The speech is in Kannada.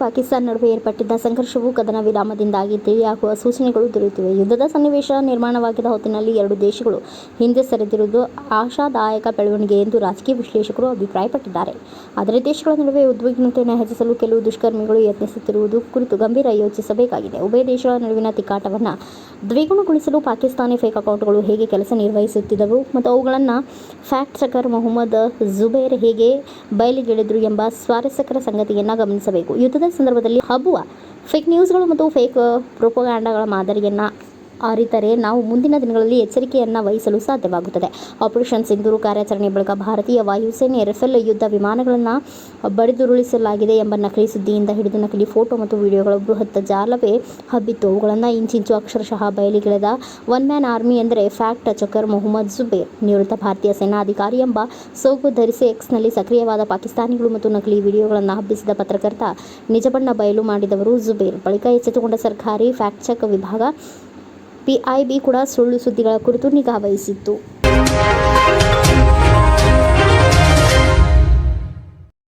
ಪಾಕಿಸ್ತಾನ ನಡುವೆ ಏರ್ಪಟ್ಟಿದ್ದ ಸಂಘರ್ಷವು ಕದನ ವಿರಾಮದಿಂದಾಗಿ ತಿಳಿಯಾಗುವ ಸೂಚನೆಗಳು ದೊರೆಯುತ್ತಿವೆ. ಯುದ್ಧದ ಸನ್ನಿವೇಶ ನಿರ್ಮಾಣವಾಗಿದ್ದ ಹೊತ್ತಿನಲ್ಲಿ ಎರಡು ದೇಶಗಳು ಹಿಂದೆ ಸರಿದಿರುವುದು ಆಶಾದಾಯಕ ಬೆಳವಣಿಗೆ ಎಂದು ರಾಜಕೀಯ ವಿಶ್ಲೇಷಕರು ಅಭಿಪ್ರಾಯಪಟ್ಟಿದ್ದಾರೆ. ಆದರೆ ದೇಶಗಳ ನಡುವೆ ಉದ್ವಿಗ್ನತೆಯನ್ನು ಹೆಚ್ಚಿಸಲು ಕೆಲವು ದುಷ್ಕರ್ಮಿಗಳು ಯತ್ನಿಸುತ್ತಿರುವುದು ಕುರಿತು ಗಂಭೀರ ಯೋಚಿಸಬೇಕಾಗಿದೆ. ಉಭಯ ದೇಶಗಳ ನಡುವಿನ ತಿಕ್ಕಾಟವನ್ನು ದ್ವಿಗುಣಗೊಳಿಸಲು ಪಾಕಿಸ್ತಾನಿ ಫೇಕ್ ಅಕೌಂಟ್ಗಳು ಹೇಗೆ ಕೆಲಸ ನಿರ್ವಹಿಸುತ್ತಿದ್ದವು ಮತ್ತು ಅವುಗಳನ್ನು ಫ್ಯಾಕ್ಟ್ ಚೆಕರ್ ಮೊಹಮ್ಮದ್ ಜುಬೇರ್ ಹೇಗೆ ಬಯಲಿಗೆಳೆದರು ಎಂಬ ಸ್ವಾರಸ್ಯಕರ ಸಂಗತಿಯನ್ನು ಗಮನಿಸಬೇಕು. ಯುದ್ಧದ ಸಂದರ್ಭದಲ್ಲಿ ಹಬ್ಬುವ ಫೇಕ್ ನ್ಯೂಸ್ಗಳು ಮತ್ತು ಫೇಕ್ ಪ್ರೊಪಗಾಂಡಗಳ ಮಾದರಿಯನ್ನು ಅರಿತರೆ ನಾವು ಮುಂದಿನ ದಿನಗಳಲ್ಲಿ ಎಚ್ಚರಿಕೆಯನ್ನು ವಹಿಸಲು ಸಾಧ್ಯವಾಗುತ್ತದೆ. ಆಪರೇಷನ್ ಸಿಂಧೂರು ಕಾರ್ಯಾಚರಣೆ ಬಳಿಕ ಭಾರತೀಯ ವಾಯುಸೇನೆ ರಫೇಲ್ ಯುದ್ಧ ವಿಮಾನಗಳನ್ನು ಬಡಿದುರುಳಿಸಲಾಗಿದೆ ಎಂಬ ನಕಲಿ ಸುದ್ದಿಯಿಂದ ಹಿಡಿದು ನಕಲಿ ಫೋಟೋ ಮತ್ತು ವಿಡಿಯೋಗಳ ಬೃಹತ್ ಜಾಲವೇ ಹಬ್ಬಿತ್ತು. ಅವುಗಳನ್ನು ಇಂಚಿಂಚು ಅಕ್ಷರಶಃ ಬಯಲಿಗೆಳೆದ ಒನ್ ಮ್ಯಾನ್ ಆರ್ಮಿ ಎಂದರೆ ಫ್ಯಾಕ್ಟ್ ಚೆಕರ್ ಮೊಹಮ್ಮದ್ ಜುಬೇರ್. ನಿವೃತ್ತ ಭಾರತೀಯ ಸೇನಾಧಿಕಾರಿ ಎಂಬ ಸೋಗು ಧರಿಸಿ ಎಕ್ಸ್ನಲ್ಲಿ ಸಕ್ರಿಯವಾದ ಪಾಕಿಸ್ತಾನಿಗಳು ಮತ್ತು ನಕಲಿ ವಿಡಿಯೋಗಳನ್ನು ಹಬ್ಬಿಸಿದ ಪತ್ರಕರ್ತ ನಿಜಬಣ್ಣ ಬಯಲು ಮಾಡಿದವರು ಜುಬೇರ್. ಬಳಿಕ ಎಚ್ಚೆತ್ತುಕೊಂಡ ಸರ್ಕಾರಿ ಫ್ಯಾಕ್ಟ್ ಚೆಕ್ ವಿಭಾಗ PIB ಕೂಡ ಸುಳ್ಳು ಸುದ್ದಿಗಳ ಕುರಿತು ನಿಗಾ ವಹಿಸಿತ್ತು.